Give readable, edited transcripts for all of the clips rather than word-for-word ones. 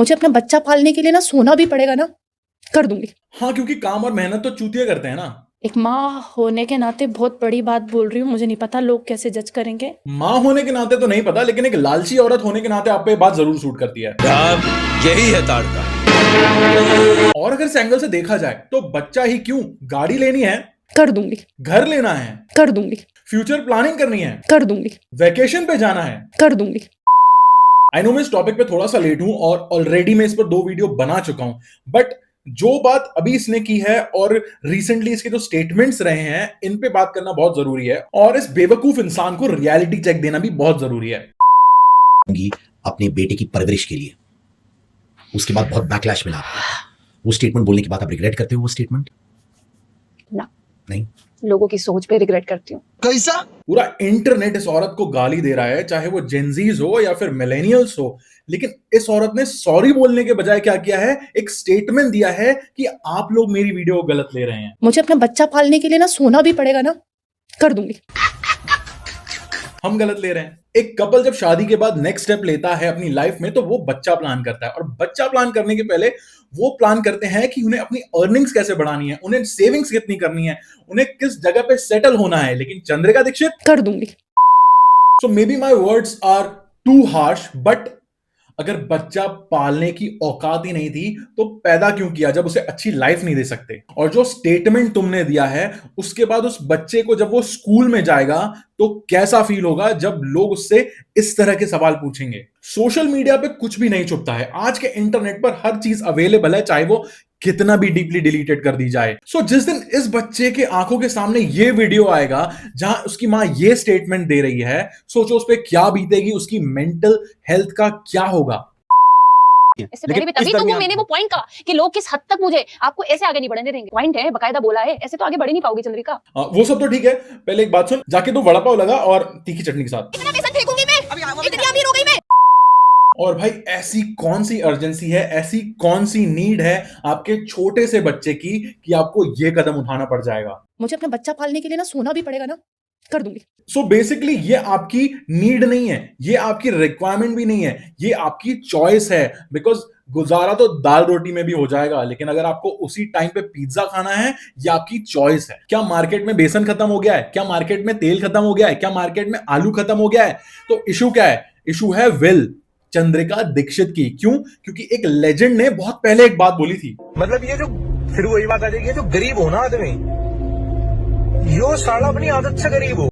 मुझे अपना बच्चा पालने के लिए ना सोना भी पड़ेगा ना, कर दूंगी। हाँ, क्योंकि काम और मेहनत तो चूतिया करते हैं ना। एक माँ होने के नाते बहुत बड़ी बात बोल रही हूँ, मुझे नहीं पता लोग कैसे जज करेंगे। माँ होने के नाते तो नहीं पता, लेकिन एक लालची औरत होने के नाते आप पे बात जरूर सूट करती है यार, यही है ताड़का। और अगर इस एंगल से देखा जाए तो बच्चा ही क्यों, गाड़ी लेनी है, कर दूंगी, घर लेना है, कर दूंगी, फ्यूचर प्लानिंग करनी है, कर दूंगी, वैकेशन पे जाना है। कर दूंगी। आई नो मैं इस टॉपिक पे थोड़ा सा लेट हूं और ऑलरेडी मैं इस पर 2 वीडियो बना चुका हूं, बट जो बात अभी इसने की है और रिसेंटली इसके जो स्टेटमेंट्स रहे हैं, इन पे बात करना बहुत जरूरी है और इस बेवकूफ इंसान को रियलिटी चेक देना भी बहुत जरूरी है। अपने बेटे की परवरिश के लिए उसके बाद बहुत बैकलैश मिला आपको। वो स्टेटमेंट बोलने के बाद आप रिग्रेट करते हो वो स्टेटमेंट? ना, नहीं, लोगों की सोच पे रिग्रेट करती हूँ। कैसा? पूरा इंटरनेट इस औरत को गाली दे रहा है, चाहे वो जेनजीज हो या फिर मिलेनियल्स हो, लेकिन इस औरत ने सॉरी बोलने के बजाय क्या किया है, एक स्टेटमेंट दिया है कि आप लोग मेरी वीडियो को गलत ले रहे हैं। मुझे अपना बच्चा पालने के लिए ना सोना भी पड़ेगा ना, कर दूंगी। हम गलत ले रहे हैं। एक कपल जब शादी के बाद नेक्स्ट स्टेप लेता है अपनी लाइफ में, तो वो बच्चा प्लान करता है और बच्चा प्लान करने के पहले वो प्लान करते हैं कि उन्हें अपनी अर्निंग्स कैसे बढ़ानी है, उन्हें सेविंग्स कितनी करनी है, उन्हें किस जगह पे सेटल होना है। लेकिन चंद्रिका दीक्षित, कर दूंगी। So may be my words are too harsh, but अगर बच्चा पालने की औकात ही नहीं थी तो पैदा क्यों किया जब उसे अच्छी लाइफ नहीं दे सकते। और जो स्टेटमेंट तुमने दिया है, उसके बाद उस बच्चे को जब वो स्कूल में जाएगा तो कैसा फील होगा जब लोग उससे इस तरह के सवाल पूछेंगे। सोशल मीडिया पे कुछ भी नहीं छुपता है, आज के इंटरनेट पर हर चीज अवेलेबल है, चाहे वो कितना भी डीपली डिलीटेड कर दी जाए। सो जिस दिन इस बच्चे के आंखों के सामने ये वीडियो आएगा जहां उसकी मां ये स्टेटमेंट दे रही है, सोचो उस पर क्या बीतेगी, उसकी मेंटल हेल्थ का क्या होगा। इससे पहले भी तभी तो वो मैंने वो पॉइंट कहा कि लोग किस हद तक मुझे आपको ऐसे आगे नहीं बढ़ने देंगे। पॉइंट है, बकायदा बोला है, ऐसे तो आगे बढ़ नहीं पाओगी चंद्रिका। वो सब तो ठीक है, पहले एक बात सुन, जाके तो वड़ा पाव लगा और तीखी चटनी के साथ। कितना पैसा फेंकूंगी मैं, इतनी अमीर हो गई मैं। और भाई ऐसी कौन सी अर्जेंसी है, ऐसी कौन सी नीड है आपके छोटे से बच्चे की कि आपको ये कदम उठाना पड़ जाएगा। मुझे अपना बच्चा पालने के लिए ना सोना भी पड़ेगा ना, कर दूंगी। सो बेसिकली ये आपकी नीड नहीं है, ये आपकी रिक्वायरमेंट भी नहीं है, ये आपकी चॉइस है। बिकॉज गुजारा तो दाल रोटी में भी हो जाएगा, लेकिन अगर आपको उसी टाइम पे पिज्जा खाना है, ये आपकी चॉइस है। क्या मार्केट में बेसन खत्म हो गया है? क्या मार्केट में तेल खत्म हो गया है? क्या मार्केट में आलू खत्म हो गया है? तो इशू क्या है? इशू है विल, चंद्रिका दीक्षित की। क्यों? क्योंकि एक लेजेंड ने बहुत पहले एक बात बोली थी। मतलब ये जो फिर वही बात आ जाएगी, जो गरीब हो ना आदमी, यो साला अपनी आदत से गरीब हो।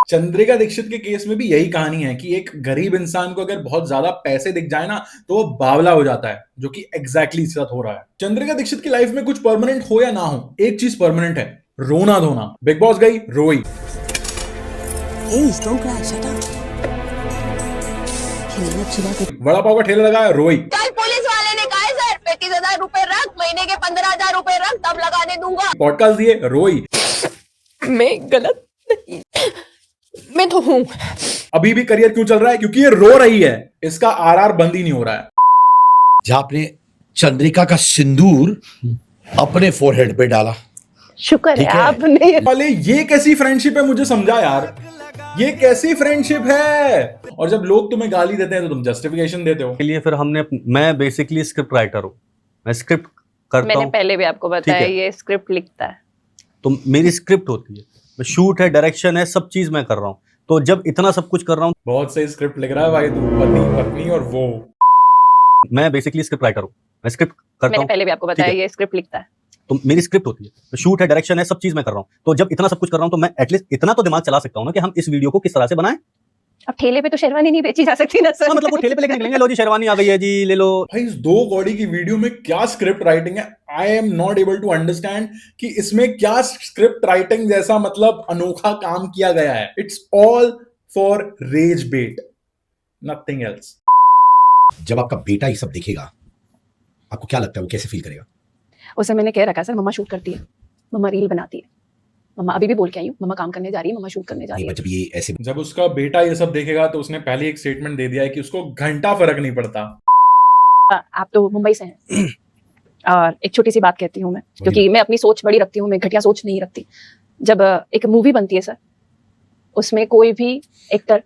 चंद्रिका दीक्षित के केस में भी यही कहानी है कि एक गरीब इंसान को अगर बहुत ज्यादा पैसे दिख जाए ना, तो वो बावला हो जाता है, जो कि एग्जैक्टली इसके साथ हो रहा है। चंद्रिका दीक्षित की लाइफ में कुछ परमानेंट हो या ना हो, एक चीज परमानेंट है, रोना धोना। बिग बॉस गई, रोई। वड़ा पाव का ठेला लगाया, रोई। कल पुलिस वाले ने कहा सर 35,000 रुपए रख, महीने के 15,000 रुपए रख, तब लगाने दूंगा। पॉडकास्ट दिए, रोई। मैं गलत नहीं, मैं तो हूं। अभी भी करियर क्यों चल रहा है? क्योंकि ये रो रही है, इसका आरआर बंद ही नहीं हो रहा है। जहां आपने चंद्रिका का सिंदूर अपने फोरहेड पे डाला, शुक्र है आपने। वाले ये कैसी फ्रेंडशिप है, मुझे समझा यार, ये कैसी फ्रेंडशिप है? और जब लोग तुम्हें गाली देते हैं तो तुम जस्टिफिकेशन देते हो। के लिए फिर मैं बेसिकली स्क्रिप्ट राइटर हूँ, मैं स्क्रिप्ट करता मैंने हूँ। पहले भी आपको बताया, ये स्क्रिप्ट लिखता है। तो मेरी स्क्रिप्ट होती है, शूट है, डायरेक्शन है, सब चीज मैं कर रहा हूँ। तो जब इतना सब कुछ कर रहा हूँ, बहुत सही स्क्रिप्ट लिख रहा है भाई तू, पति पत्नी और वो। मैं बेसिकली स्क्रिप्ट राइटर हूँ, मैं स्क्रिप्ट करता मैंने हूँ। पहले भी आपको बताया, ये स्क्रिप्ट लिखता है। तो मेरी स्क्रिप्ट होती है, शूट है, डायरेक्शन है, सब चीज मैं कर रहा हूँ। तो जब इतना सब कुछ कर रहा हूँ तो मैं एटलीस्ट इतना तो दिमाग चला सकता हूँ ना कि हम इस वीडियो को किस तरह से बनाएं। अब ठेले पे तो शेरवानी नहीं बेची जा सकती ना सर। मतलब वो ठेले पे लेके निकलेंगे, लो जी शेरवानी आ गई है जी, ले लो। भाई इस 2 कौड़ी की वीडियो में क्या स्क्रिप्ट राइटिंग है? I am not able to understand कि इसमें क्या स्क्रिप्ट राइटिंग जैसा मतलब अनोखा काम किया गया है। It's all for rage bait, nothing else. जब आपका बेटा ये सब देखेगा, आपको क्या लगता है वो कैसे फील करेगा? उसे मैंने कह रखा है सर, मम्मा शूट करती है, मम्मा रील बनाती है, मम्मा अभी भी बोल के आई हूँ, मम्मा काम करने जा रही है, मम्मा शूट करने जा रही है। जब ये ऐसे जब उसका बेटा ये सब देखेगा तो उसने पहले एक स्टेटमेंट दे दिया है कि उसको घंटा फर्क नहीं पड़ता। आप तो मुंबई से हैं और एक छोटी सी बात कहती हूँ मैं, क्योंकि मैं अपनी सोच बड़ी रखती हूँ, मैं घटिया सोच नहीं रखती। जब एक मूवी बनती है सर, उसमें कोई भी एक्टर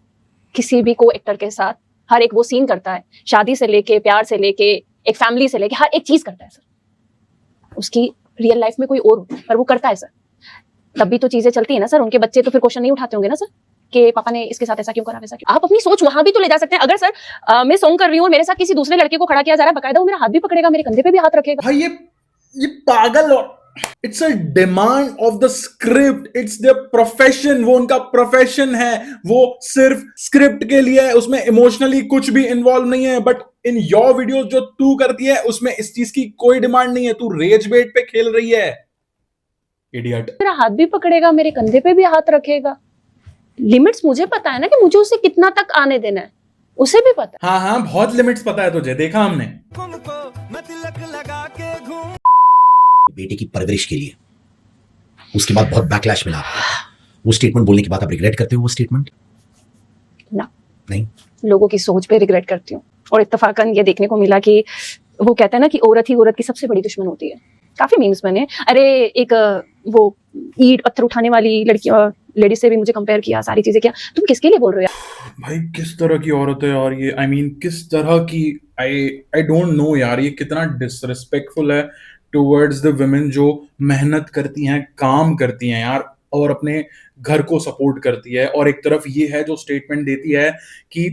किसी भी को एक्टर के साथ हर एक वो सीन करता है, शादी से लेके, प्यार से लेके, एक फैमिली से लेके, हर एक चीज करता है सर। उसकी रियल लाइफ में कोई और होता है, पर वो करता है सर। तब भी तो चीजें चलती है ना सर। उनके बच्चे तो फिर क्वेश्चन नहीं उठाते होंगे ना सर कि पापा ने इसके साथ ऐसा क्यों करा, वैसा क्यों। आप अपनी सोच वहां भी तो ले जा सकते हैं। अगर सर मैं सॉन्ग कर रही हूँ और मेरे साथ किसी दूसरे लड़के को खड़ा किया जा रहा है, बकायदा वो मेरा हाथ भी पकड़ेगा, मेरे कंधे पे भी हाथ रखेगा। भाई ये पागल, it's a demand of the script, it's the profession, वो उनका प्रोफेशन है, वो सिर्फ स्क्रिप्ट के लिए है, उसमें इमोशनली कुछ भी इन्वॉल्व नहीं है। बट इन योर वीडियोस जो तू करती है उसमें इस चीज की कोई डिमांड नहीं है, तू रेज बेट पे खेल रही है, इडियट। मेरा हाथ भी पकड़ेगा, मेरे कंधे पे भी हाथ रखेगा। लिमिट्स मुझे पता है ना कि मुझे उसे कितना तक आने देना है, उसे भी पता है। हाँ हाँ, बहुत लिमिट्स पता है तुझे, देखा हमने। बेटे की परवरिश के लिए उसके बाद बहुत बैकलैश मिला। वो स्टेटमेंट बोलने के बाद आप रिग्रेट करते हो वो स्टेटमेंट? ना, नहीं। लोगों की सोच पे रिग्रेट करती हूँ। और इत्तेफाकन ये देखने को मिला कि वो कहते हैं ना कि औरत ही औरत की सबसे बड़ी दुश्मन होती है। काफी मीम्स बने। अरे एक वो ईंट पत्थर उठाने वाली लड़की लेडीज से भी मुझे कंपेयर किया, सारी चीजें किया। तुम किसके लिए बोल रहे हो यार? भाई किस तरह की औरत है यार ये, आई मीन किस तरह की, आई डोंट नो यार, ये कितना डिसरिस्पेक्टफुल है टुवर्ड्स द वुमेन जो मेहनत करती हैं, काम करती हैं यार, और अपने घर को सपोर्ट करती है। और एक तरफ ये है जो स्टेटमेंट देती है कि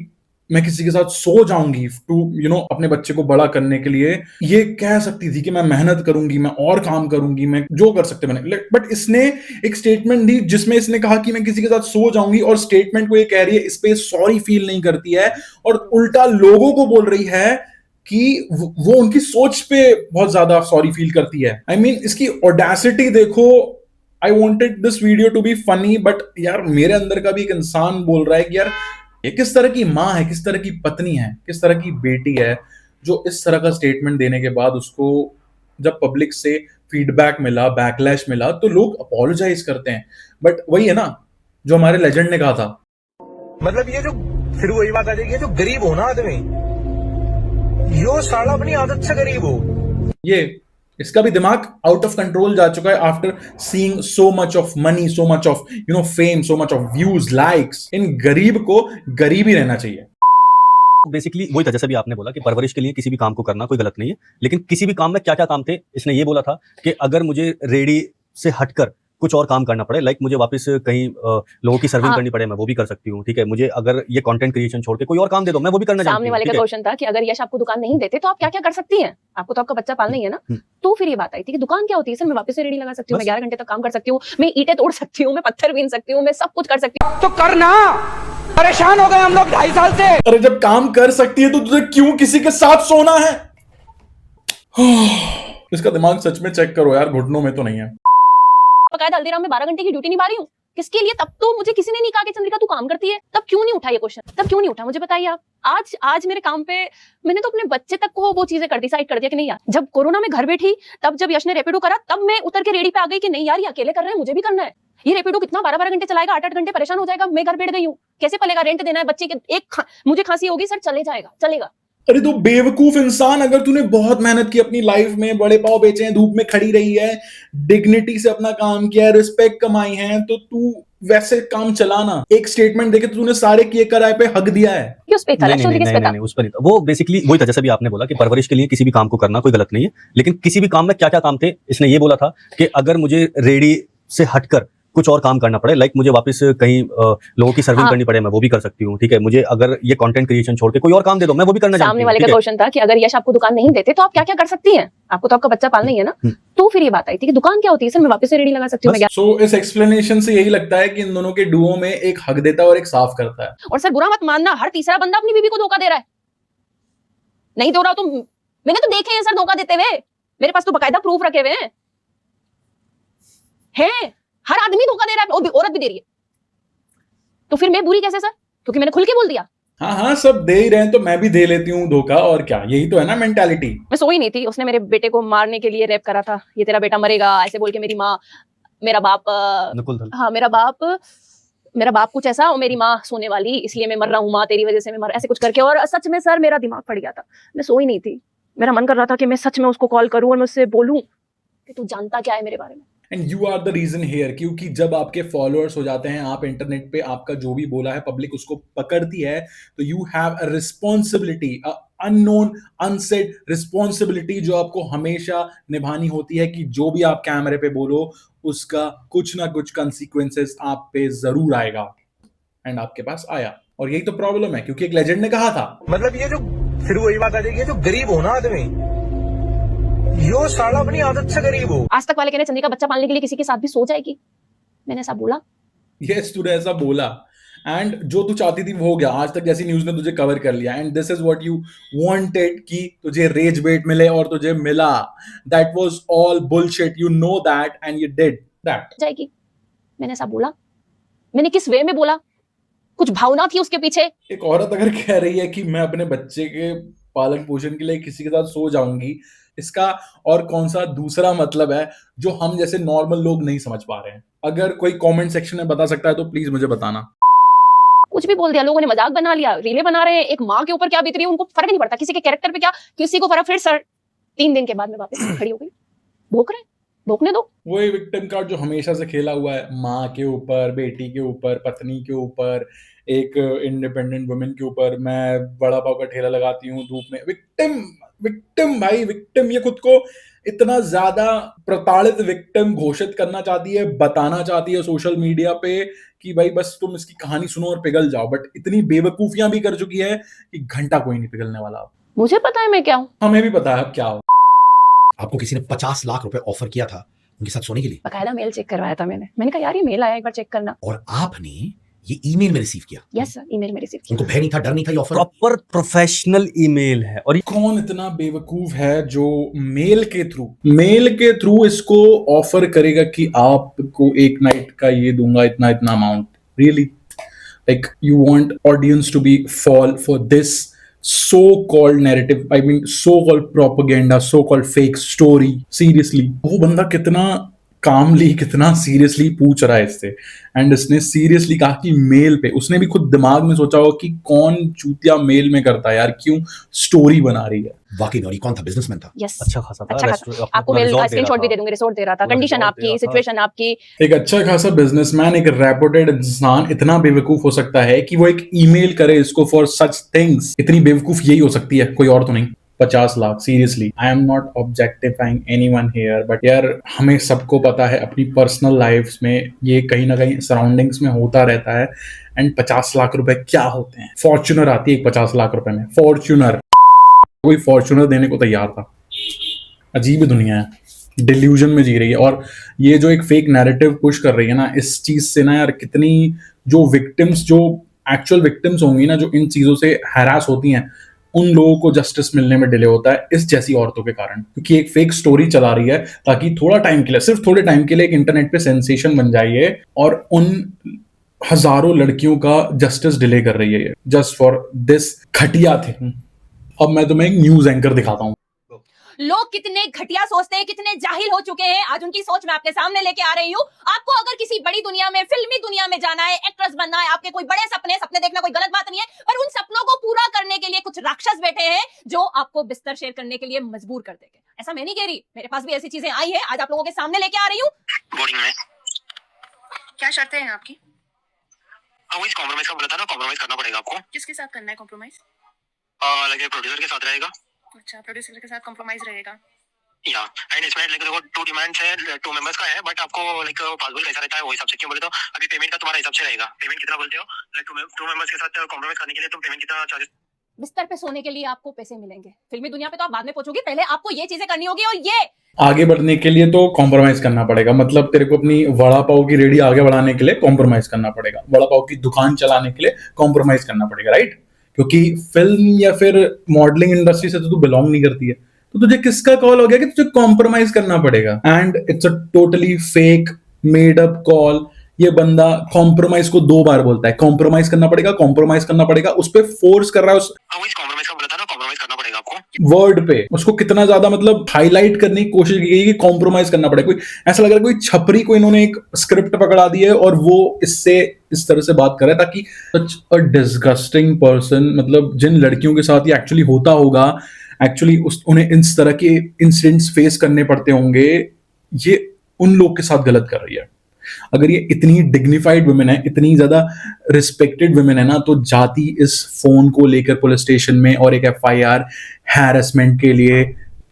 मैं किसी के साथ सो जाऊंगी टू अपने बच्चे को बड़ा करने के लिए। ये कह सकती थी कि मैं मेहनत करूंगी, मैं और काम करूंगी, मैं जो कर सकते मैंने। बट इसने एक स्टेटमेंट दी जिसमें इसने कहा कि मैं किसी के साथ सो जाऊंगी, और स्टेटमेंट को ये कह रही है, इस पे सॉरी फील नहीं करती है, और उल्टा लोगों को बोल रही है कि वो उनकी सोच पे बहुत ज्यादा सॉरी फील करती है। आई मीन इसकी ऑडेसिटी देखो। I wanted this video to be funny, but यार मेरे अंदर का भी एक इंसान बोल रहा है कि यार ये किस तरह की माँ है, किस तरह की पत्नी है, किस तरह की बेटी है, जो इस तरह का स्टेटमेंट देने के बाद उसको जब पब्लिक से फीडबैक मिला, बैकलैश मिला, तो लोग अपोलोजाइज करते हैं। बट वही है ना जो हमारे लेजेंड ने कहा था, मतलब ये जो फिर वही बात आ जाएगी, ये जो गरीब हो ना आदमी, यो साला अपनी आदत से गरीब हो। ये इसका भी दिमाग आउट ऑफ कंट्रोल जा चुका है after seeing so much of money, so much of fame, so much of views, likes. इन गरीब को गरीब ही रहना चाहिए। बेसिकली वही था, जैसे भी आपने बोला कि परवरिश के लिए किसी भी काम को करना कोई गलत नहीं है, लेकिन किसी भी काम में क्या क्या काम थे, इसने ये बोला था कि अगर मुझे रेडी से हटकर कुछ और काम करना पड़े, लाइक मुझे वापस कहीं लोगों की सर्विंग करनी पड़े, मैं वो भी कर सकती हूँ, ठीक है। मुझे अगर ये कंटेंट क्रिएशन छोड़ के कोई और काम दे दो, मैं वो भी करना चाहती हूँ। सामने वाले का क्वेश्चन था कि अगर यश आपको दुकान नहीं देते तो आप क्या क्या कर सकती हैं? आपको तो आपका बच्चा पालना ही है ना। तो फिर ये बात आई थी कि दुकान क्या होती है सर, मैं वापस से रेडी लगा सकती हूँ, मैं 11 घंटे तक काम कर सकती हूँ, मैं ईंटें तोड़ सकती हूँ, मैं पत्थर बीन सकती हूँ, मैं सब कुछ कर सकती हूँ। तो करना, परेशान हो गए हम लोग 2.5 साल से। अरे जब काम कर सकती है तो तुझे क्यों किसी के साथ सोना है? इसका दिमाग सच में चेक करो यार, घुटनों में तो नहीं है। बकायदा हल्दीराम में 12 घंटे की ड्यूटी निभा रही हूँ। किसके लिए? तब तो मुझे किसी ने नहीं कहा कि चंद्रिका तू काम करती है। तब क्यों नहीं उठा ये क्वेश्चन? तब क्यों नहीं उठा मुझे बताइए आप। आज मेरे काम पे मैंने तो अपने बच्चे तक को वो चीजें डिसाइड कर दिया कि नहीं यार, जब कोरोना में घर बैठी, तब जब यश ने रैपिडो करा, तब मैं उतर के रेडी पे आ गई कि नहीं यार ये अकेले कर रहे हैं, मुझे भी करना है। ये रैपिडो कितना 12-12 घंटे चलाएगा, 8-8 घंटे परेशान हो जाएगा। मैं घर बैठ गई हूँ, कैसे पलेगा? रेंट देना है बच्चे के, मुझे खांसी होगी सर, चलेगा। अरे तो बेवकूफ इंसान, अगर तूने बहुत मेहनत की अपनी लाइफ में, बड़े पाव बेचे हैं, धूप में खड़ी रही है, डिग्निटी से अपना काम किया है, रिस्पेक्ट कमाई है, तो तू वैसे काम चलाना। एक स्टेटमेंट देके तूने सारे किए कराए पे हक दिया है कि उस पे था, नहीं, उस पर नहीं था। वो बेसिकली वही था, जैसे भी आपने बोला कि परवरिश के लिए किसी भी काम को करना कोई गलत नहीं है, लेकिन किसी भी काम में क्या क्या काम थे, इसने ये बोला था कि अगर मुझे रेडी से हटकर कुछ और काम करना पड़े, लाइक मुझे वापस कहीं लोगों की सर्विंग करनी पड़े, मैं वो भी कर सकती हूँ, ठीक है। मुझे अगर ये कंटेंट क्रिएशन छोड़ के कोई और काम दे दो, मैं वो भी करना चाहती हूँ। सामने वाले का क्वेश्चन था कि अगर यश आपको दुकान नहीं देते तो आप क्या क्या कर सकती हैं? आपको तो आपका बच्चा पालना ही है ना। तो फिर ये बात आई थी कि दुकान क्या होती है सर, मैं वापस से रेडी लगा सकती हूँ। सो इस एक्सप्लेनेशन से यही लगता है कि इन दोनों के डुओ में एक हक देता है और एक साफ करता है। और सर बुरा मत मानना, हर तीसरा बंदा अपनी बीवी को धोखा दे रहा है। नहीं दो रहा तो मैंने तो देखे हैं सर धोखा देते हुए, मेरे पास तो बकायदा प्रूफ रखे हुए हैं। हर आदमी धोखा दे रहा है, औरत भी दे रही है। तो फिर मैं बुरी कैसे सर? क्योंकि मैंने खुल के बोल दिया। हाँ, सब दे ही रहे हैं तो मैं भी दे लेती हूँ धोखा, और क्या, यही तो है ना मेंटालिटी। मैं सोई नहीं थी, उसने मेरे बेटे को मारने के लिए रेप करा था। ये तेरा बेटा मरेगा ऐसे बोल के मेरी माँ, मेरा बाप, हाँ मेरा बाप कुछ ऐसा, और मेरी माँ सोने वाली, इसलिए मैं मर रहा हूँ माँ, तेरी वजह से मैं ऐसे कुछ करके। और सच में सर मेरा दिमाग फट गया था, मैं सोई नहीं थी। मेरा मन कर रहा था कि मैं सच में उसको कॉल करूं और मैं उससे बोलूं कि तू जानता क्या है मेरे बारे में। And you are the reason here, क्योंकि जब आपके फॉलोअर्स हो जाते हैं, आप इंटरनेट पे आपका जो भी बोला है पब्लिक उसको पकड़ती है, तो you have a responsibility, unknown unsaid responsibility जो आपको हमेशा निभानी होती है कि जो भी आप कैमरे पे बोलो उसका कुछ ना कुछ कंसिक्वेंसेस आप पे जरूर आएगा। एंड आपके पास आया, और यही तो प्रॉब्लम है, क्योंकि एक लेजेंड ने कहा था, मतलब ये जो फिर वही बात आ जाएगी, ये जो गरीब हो ना आदमी, यो साला अपनी आदत से गरीब हो। आज तक वाले कहने चंद्रिका बच्चा पालने के लिए किसी के साथ भी सो जाएगी, मैंने ऐसा बोला? यस तूने ऐसा बोला, एंड जो तू चाहती थी वो हो गया। आज तक जैसी न्यूज ने तुझे कवर कर लिया, and this is what you wanted कि तुझे रेज बेट मिले, और तुझे मिला। That was all bullshit, you know that, and you did that. जाएगी, मैंने ऐसा बोला? मैंने किस वे में बोला? कुछ भावना थी उसके पीछे? एक औरत अगर कह रही है कि मैं अपने बच्चे के पालन पोषण के लिए किसी के साथ सो जाऊंगी, इसका और कौन सा दूसरा मतलब है जो हम जैसे नॉर्मल लोग नहीं समझ पा रहे हैं? अगर कोई कमेंट सेक्शन में बता सकता है तो प्लीज मुझे बताना। कुछ भी बोल दिया, लोगों ने मजाक बना लिया, रीले बना रहे हैं, एक माँ के ऊपर क्या बीत रही है उनको फर्क नहीं पड़ता, किसी के कैरेक्टर पे क्या, किसी को फर्क। फिर सर 3 दिन के बाद में वापस खड़ी हो गई, भोंक रहे, भोंकने दो। वही विक्टिम कार्ड जो हमेशा से खेला हुआ है, माँ के ऊपर, बेटी के ऊपर, पत्नी के ऊपर, एक इंडिपेंडेंट वुमेन के ऊपर, मैं बड़ा पाव का ठेला लगाती हूँ धूप में। विक्टिम, विक्टिम भाई, विक्टिम। ये खुद को इतना ज्यादा प्रताड़ित विक्टिम घोषित करना चाहती है, बताना चाहती है सोशल मीडिया पे कि भाई बस तुम इसकी कहानी सुनो और पिघल जाओ, बट इतनी बेवकूफियां भी कर चुकी है कि घंटा कोई नहीं पिघलने वाला। मुझे पता है मैं क्या हूँ, हमें भी पता है अब क्या हो। आपको किसी ने 50 लाख रुपए ऑफर किया था उनके साथ सोने के लिए, बकायदा मेल चेक करवाया था मैंने कहा यार ये मेल आया, एक बार चेक करना। और आपने ये ईमेल में रिसीव किया। यस सर, ईमेल में रिसीव किया। उनको भय नहीं था, डर नहीं था, ये ऑफर प्रॉपर प्रोफेशनल ईमेल है। और कौन इतना बेवकूफ है जो मेल के थ्रू इसको ऑफर करेगा कि आपको एक नाइट का ये दूंगा, इतना इतना amount? Really? Like you want audience to be fall for this so called narrative, I mean so called propaganda, so called fake story? Seriously, वो बंदा कितना कामली, कितना सीरियसली पूछ रहा है इससे, एंड इसने सीरियसली कहा कि मेल पे। उसने भी खुद दिमाग में सोचा होगा कि कौन चूतिया मेल में करता है यार, क्यों स्टोरी बना रही है। वाकई में। और ये कौन था? बिजनेसमैन था? यस, अच्छा खासा था, अच्छा खासा। आपको मेल स्क्रीनशॉट भी दे दूंगी, रिसोर्ट दे रहा था, कंडीशन आपकी, सिचुएशन आपकी। एक अच्छा खासा बिजनेसमैन, एक रेपुटेड इंसान इतना बेवकूफ हो सकता है कि वो एक ईमेल करे इसको फॉर सच थिंग्स? इतनी बेवकूफ यही हो सकती है, कोई और तो नहीं। 50 lakh, seriously. I am not objectifying anyone here, but यार हमें सबको पता है अपनी पर्सनल लाइफ में ये कहीं ना कहीं सराउंडिंग्स में होता रहता है। एंड 50 लाख रुपए क्या होते हैं? फॉर्च्यूनर आती है 50 लाख रुपए में, फॉर्च्यूनर। कोई फॉर्च्यूनर देने को तैयार था। अजीब ही दुनिया है, डिल्यूजन में जी रही है। और ये जो एक फेक नैरेटिव पुश कर रही है ना, इस चीज से ना यार कितनी जो विक्टिम्स, जो एक्चुअल विक्टिम्स होंगी ना, जो इन चीजों से हैरास होती हैं, उन लोगों को जस्टिस मिलने में डिले होता है इस जैसी औरतों के कारण, क्योंकि एक फेक स्टोरी चला रही है ताकि थोड़ा टाइम के लिए, सिर्फ थोड़े टाइम के लिए एक इंटरनेट पे सेंसेशन बन जाइए, और उन हजारों लड़कियों का जस्टिस डिले कर रही है जस्ट फॉर दिस घटिया थिंग। अब मैं तुम्हें एक न्यूज एंकर दिखाता हूँ। लोग कितने घटिया सोचते हैं, कितने जाहिल हो चुके हैं, आज उनकी सोच मैं आपके सामने लेके आ रही हूँ। आपको अगर किसी बड़ी दुनिया में, फिल्मी दुनिया में जाना है, एक्ट्रेस बनना है, आपके कोई बड़े सपने देखना कोई गलत बात नहीं है, पर उन सपनों को पूरा करने के लिए कुछ राक्षस बैठे हैं जो आपको बिस्तर शेयर करने के लिए मजबूर कर देंगे। ऐसा मैं नहीं कह रही, मेरे पास भी ऐसी चीजें आई है, आज आप लोगों के सामने लेके आ रही हूँ। बोर्डिंग में क्या शर्तें हैं आपकी? वही कॉम्प्रोमाइज का बोला था ना, कॉम्प्रोमाइज करना पड़ेगा आपको। किसके साथ करना है कॉम्प्रोमाइज? लाइक प्रोड्यूसर के साथ रहेगा। अच्छा, प्रोड्यूसर के साथ कॉम्प्रोमाइज रहेगा। या एंड इसमें लाइक देखो 2 डिमांड्स है, 2 मेंबर्स का है, बट आपको लाइक पॉसिबल कैसा रहता है वो हिसाब से। क्यों बोले तो अभी पेमेंट का तुम्हारा हिसाब से रहेगा। पेमेंट कितना बोलते हो? लाइक 2 मेंबर्स के साथ कॉम्प्रोमाइज करने के लिए तुम पेमेंट कितना चार्जेस? बिस्तर पे सोने के लिए आपको पैसे मिलेंगे, फिल्मी दुनिया पे तो आप बाद में पहुंचोगे, पहले आपको ये चीजें करनी होगी। और ये आगे बढ़ने के लिए तो कॉम्प्रोमाइज करना पड़ेगा, मतलब तेरे को अपनी वड़ा पाव की रेडी आगे बढ़ाने के लिए कॉम्प्रोमाइज करना पड़ेगा, वड़ा पाव की दुकान चलाने के लिए कॉम्प्रोमाइज करना पड़ेगा, राइट? क्योंकि फिल्म या फिर मॉडलिंग इंडस्ट्री से तो तू बिलोंग नहीं करती है, तो तुझे किसका कॉल हो गया कि तुझे कॉम्प्रोमाइज करना पड़ेगा? And it's a totally fake made up call. ये बंदा कॉम्प्रोमाइज को 2 बार बोलता है, कॉम्प्रोमाइज करना पड़ेगा, कॉम्प्रोमाइज करना पड़ेगा, उस पर फोर्स कर रहा है, उस वही कॉम्प्रोमाइज का बोला था ना, कॉम्प्रोमाइज करना पड़ेगा आपको। वर्ड पे उसको कितना ज्यादा मतलब हाईलाइट करने की कोशिश की गई कि कॉम्प्रोमाइज करना पड़ेगा। कोई ऐसा लग रहा है कोई छपरी को इन्होंने एक स्क्रिप्ट पकड़ा दी है और वो इससे इस तरह से बात कर रहा है ताकि सच अ डिस्गस्टिंग पर्सन, मतलब जिन लड़कियों के साथ ये एक्चुअली होता होगा, एक्चुअली उन्हें इस तरह के इंसिडेंट्स फेस करने पड़ते होंगे, ये उन लोग के साथ गलत कर रही है। अगर ये इतनी डिग्निफाइड वुमेन है, इतनी ज्यादा रिस्पेक्टेड वुमेन है ना, तो जाती इस फोन को लेकर पुलिस स्टेशन में और एक FIR हैरेसमेंट के लिए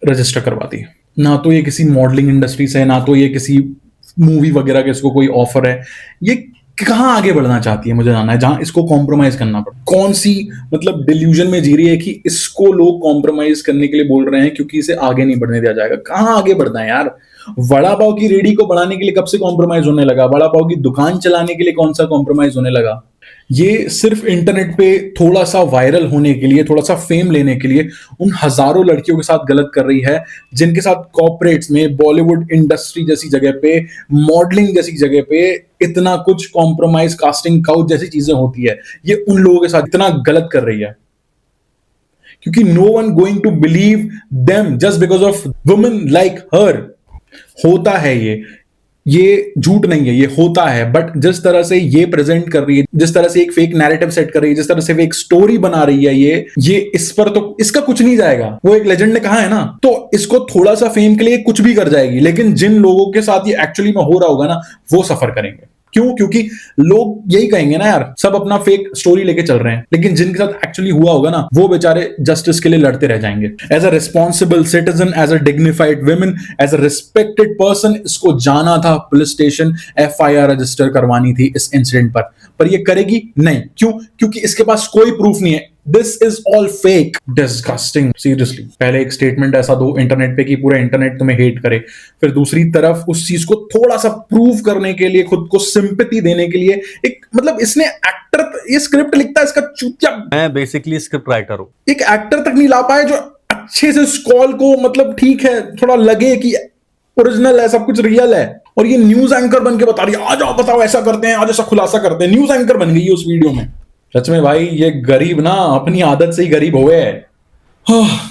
रजिस्टर करवाती। ना तो ये किसी मॉडलिंग इंडस्ट्री से है, ना तो ये किसी मूवी वगैरह के इसको कोई ऑफर है। ये कहाँ आगे बढ़ना चाहती है, मुझे जानना है, जहां इसको कॉम्प्रोमाइज करना पड़ा। कौन सी मतलब डिल्यूजन में जी रही है कि इसको लोग कॉम्प्रोमाइज करने के लिए बोल रहे हैं क्योंकि इसे आगे नहीं बढ़ने दिया जाएगा। कहाँ आगे बढ़ना है यार? वड़ा पाव की रेडी को बढ़ाने के लिए कब से कॉम्प्रोमाइज होने लगा? वड़ा पाव की दुकान चलाने के लिए कौन सा कॉम्प्रोमाइज होने लगा? ये सिर्फ इंटरनेट पे थोड़ा सा वायरल होने के लिए, थोड़ा सा फेम लेने के लिए उन हजारों लड़कियों के साथ गलत कर रही है जिनके साथ कॉर्पोरेट्स में, बॉलीवुड इंडस्ट्री जैसी जगह पे, मॉडलिंग जैसी जगह पे इतना कुछ कॉम्प्रोमाइज, कास्टिंग काउच जैसी चीजें होती है। ये उन लोगों के साथ इतना गलत कर रही है क्योंकि no one going to believe them just because of women like her. होता है ये झूठ नहीं है, ये होता है। बट जिस तरह से ये प्रेजेंट कर रही है, जिस तरह से एक फेक नैरेटिव सेट कर रही है, जिस तरह से एक स्टोरी बना रही है, ये इस पर तो इसका कुछ नहीं जाएगा। वो एक लेजेंड ने कहा है ना, तो इसको थोड़ा सा फेम के लिए कुछ भी कर जाएगी। लेकिन जिन लोगों के साथ ये एक्चुअली में हो रहा होगा ना, वो सफर करेंगे। क्यों? क्योंकि लोग यही कहेंगे ना यार, सब अपना फेक स्टोरी लेके चल रहे हैं, लेकिन जिनके साथ एक्चुअली हुआ होगा ना, वो बेचारे जस्टिस के लिए लड़ते रह जाएंगे। As a responsible citizen, as a dignified women, as a respected person, इसको जाना था पुलिस स्टेशन, FIR रजिस्टर करवानी थी इस इंसिडेंट पर ये करेगी नहीं। क्यों? क्योंकि इसके पास कोई प्रूफ नहीं है। This is all fake. Disgusting, seriously. पहले एक स्टेटमेंट ऐसा दो इंटरनेट पे कि पूरा इंटरनेट तुम्हें हेट करे, फिर दूसरी तरफ उस चीज को थोड़ा सा प्रूव करने के लिए, खुद को सिंपैथी देने के लिए एक मतलब इसने एक्टर, ये स्क्रिप्ट लिखता है इसका चूतिया। मैं बेसिकली स्क्रिप्ट राइटर हूं। एक एक्टर तक नहीं ला पाए जो अच्छे से उस कॉल को मतलब ठीक है, थोड़ा लगे कि ओरिजिनल है, सब कुछ रियल है। और ये न्यूज एंकर बन के बता रही है, आ जाओ बताओ ऐसा करते हैं, आज ऐसा खुलासा करते हैं। न्यूज एंकर बन गई है उस वीडियो में। सच में भाई, ये गरीब ना अपनी आदत से ही गरीब हो गए।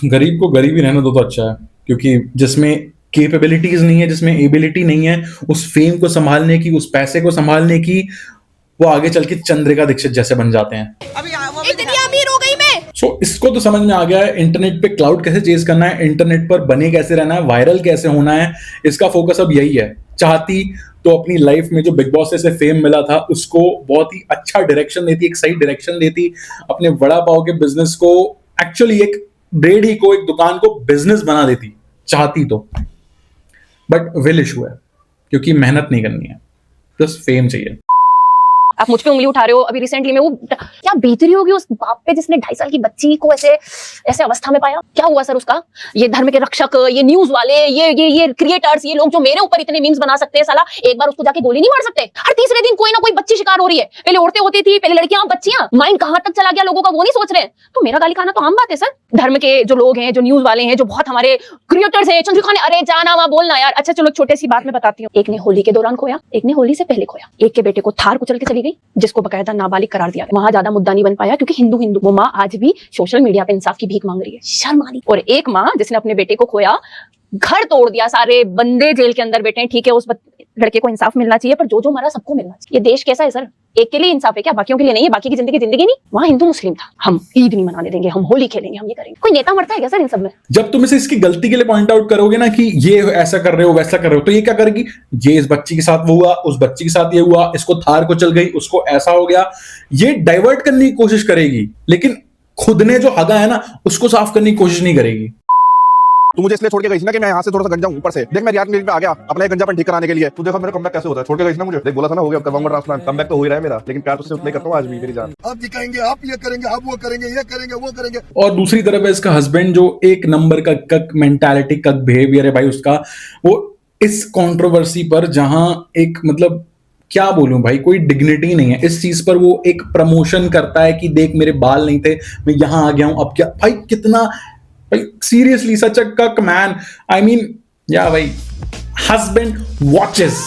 गरीब को गरीब ही रहने दो तो अच्छा है, क्योंकि जिसमें कैपेबिलिटीज नहीं है, जिसमें एबिलिटी नहीं है उस फेम को संभालने की, उस पैसे को संभालने की, वो आगे चल के चंद्रिका दीक्षित जैसे बन जाते हैं। इतनी अमीर हो गई मैं। सो इसको तो समझ में आ गया है इंटरनेट पे क्लाउड कैसे चेज करना है, इंटरनेट पर बने कैसे रहना है, वायरल कैसे होना है। इसका फोकस अब यही है। चाहती तो अपनी लाइफ में जो बिग बॉस से फेम मिला था उसको बहुत ही अच्छा डायरेक्शन देती, एक सही डायरेक्शन देती, अपने वड़ा पाव के बिजनेस को, एक्चुअली एक रेडी को, एक दुकान को बिजनेस बना देती, चाहती तो। बट विल इशू है, क्योंकि मेहनत नहीं करनी है, बस फेम चाहिए। आप मुझ पे उंगली उठा रहे हो। अभी रिसेंटली में वो क्या बीत रही होगी उस बाप पे जिसने 2.5 साल की बच्ची को ऐसे अवस्था में पाया। क्या हुआ सर उसका? ये धर्म के रक्षक, ये न्यूज वाले, ये क्रिएटर्स, ये लोग जो मेरे ऊपर इतने मीम्स बना सकते हैं, साला एक बार उसको जाके गोली नहीं मार सकते? हर तीसरे दिन कोई ना कोई बच्ची शिकार हो रही है। पहले औरतें होती थी, पहले लड़कियां, बच्चियां। माइंड कहां तक चला गया लोगों का, वो नहीं सोच रहे हैं। तो मेरा गाली खाना तो आम बात है सर। धर्म के जो लोग हैं, जो न्यूज वाले हैं, जो बहुत हमारे क्रिएटर्स हैं, चंद्रिका ने, अरे जाना वहां बोलना यार। अच्छा चलो छोटी सी बात मैं बताती हूँ। एक ने होली के दौरान खोया, एक ने होली से पहले खोया। एक के बेटे को थार कुचल के चली गई, जिसको बकायदा नाबालिग करार दिया गया। वहां ज्यादा मुद्दा नहीं बन पाया क्योंकि हिंदू वो माँ आज भी सोशल मीडिया पे इंसाफ की भीख मांग रही है, शर्म आ रही। और एक माँ जिसने अपने बेटे को खोया, घर तोड़ दिया, सारे बंदे जेल के अंदर बैठे हैं। ठीक है, उस लड़के को इंसाफ मिलना चाहिए, पर जो मरा सबको मिलना चाहिए। ये देश कैसा है सर? एक के लिए इंसाफ है क्या? बाकियों के लिए नहीं है? बाकी की जिंदगी नहीं। वहां हिंदू मुस्लिम था, हम ईद नहीं मनाने देंगे, हम होली खेलेंगे, हम ये करेंगे। कोई नेता मरता है क्या सर इन सब में? जब तुम इसे इसकी गलती के लिए पॉइंट आउट करोगे ना कि ये ऐसा कर रहे हो, वैसा कर रहे हो, तो ये क्या करेगी? ये इस बच्ची के साथ वो हुआ, उस बच्ची के साथ ये हुआ, इसको थार को चल गई, उसको ऐसा हो गया, ये डाइवर्ट करने की कोशिश करेगी, लेकिन खुद ने जो हगा है ना उसको साफ करने की कोशिश नहीं करेगी। तू मुझे इसलिए छोड़ के गई थी ना कि मैं यहाँ से थोड़ा सा गंजा हूँ ऊपर से। देख मैं रियाद में आ गया अपना एक गंजापन ठीक कराने के लिए। तू देखो मेरा कमबैक कैसे होता है। छोड़ के गई थी ना मुझे, देख बोला था ना हो गया करवाऊंगा ट्रांसप्लांट। कमबैक तो हो ही रहा है मेरा, लेकिन प्यार तुझसे उतना ही करता हूँ आज भी मेरी जान। आप दिखाएंगे, आप ये करेंगे, आप वो करेंगे, ये करेंगे, वो करेंगे। और दूसरी तरफ है इसका हस्बैंड जो एक नंबर का कक मेंटालिटी, कक बिहेवियर है भाई उसका। वो इस कंट्रोवर्सी पर जहां एक मतलब क्या बोलूं भाई, कोई डिग्निटी नहीं है इस चीज पर। वो एक प्रमोशन करता है कि देख मेरे बाल नहीं थे, मैं यहां आ गया हूं, अब क्या भाई, कितना भाई सीरियसली सच अ कक मैन। आई मीन या भाई, हस्बैंड वॉचेस।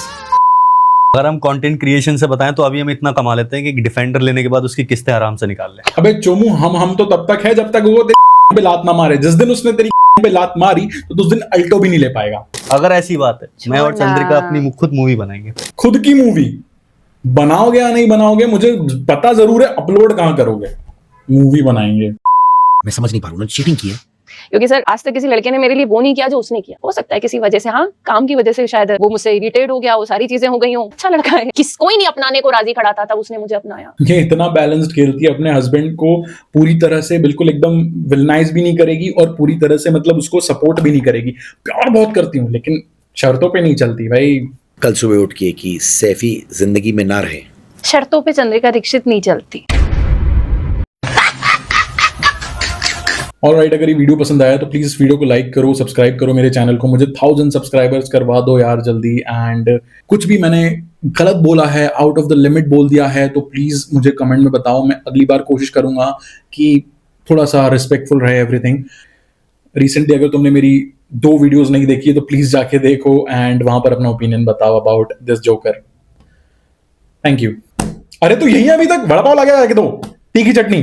अगर हम कंटेंट क्रिएशन से बताएं तो अभी हम इतना कमा लेते हैं कि डिफेंडर लेने के बाद उसकी किस्तें आराम से निकाल लें। अबे चोमू, हम तो तब तक है जब तक वो तेरी पे लात ना मारे। जिस दिन उसने तेरी पे लात मारी तो उस दिन अल्टो भी नहीं ले पाएगा। अगर ऐसी बात है, मैं और चंद्रिका अपनी खुद मूवी बनाएंगे। खुद की मूवी बनाओगे या नहीं बनाओगे मुझे पता जरूर है, अपलोड कहां करोगे? मूवी बनाएंगे। मैं समझ नहीं पा रहा हूँ, चीटिंग की है क्योंकि सर आज तक किसी लड़के ने मेरे लिए वो नहीं किया जो उसने किया। हो सकता है किसी वजह से, हाँ काम की वजह से शायद वो मुझसे इरिटेट हो गया, वो सारी चीजें हो गई हो। अच्छा लड़का है, किस कोई नहीं अपनाने को राजी खड़ा था, तब उसने मुझे अपनाया। ये इतना बैलेंस्ड खेलती है, अपने हस्बैंड को पूरी तरह से बिल्कुल एकदम विलनाइज भी नहीं करेगी और पूरी तरह से मतलब उसको सपोर्ट भी नहीं करेगी। प्यार बहुत करती हूँ लेकिन शर्तों पे नहीं चलती भाई। कल सुबह उठ के कि सैफी जिंदगी में ना रहे, शर्तों पे चंद्रिका दीक्षित नहीं चलती। ऑलराइट, अगर ये वीडियो पसंद आया तो प्लीज इस वीडियो को लाइक करो, सब्सक्राइब करो मेरे चैनल को, मुझे 1000 सब्सक्राइबर्स करवा दो यार जल्दी। एंड कुछ भी मैंने गलत बोला है, आउट ऑफ द लिमिट बोल दिया है तो प्लीज मुझे कमेंट में बताओ। मैं अगली बार कोशिश करूंगा कि थोड़ा सा रिस्पेक्टफुल रहे एवरीथिंग। रिसेंटली अगर तुमने मेरी 2 वीडियोस नहीं देखी है तो प्लीज जाके देखो एंड वहां पर अपना ओपिनियन बताओ about this joker. Thank you. अरे तो यही अभी तक वड़ा पाव ला गया, तो तीखी चटनी।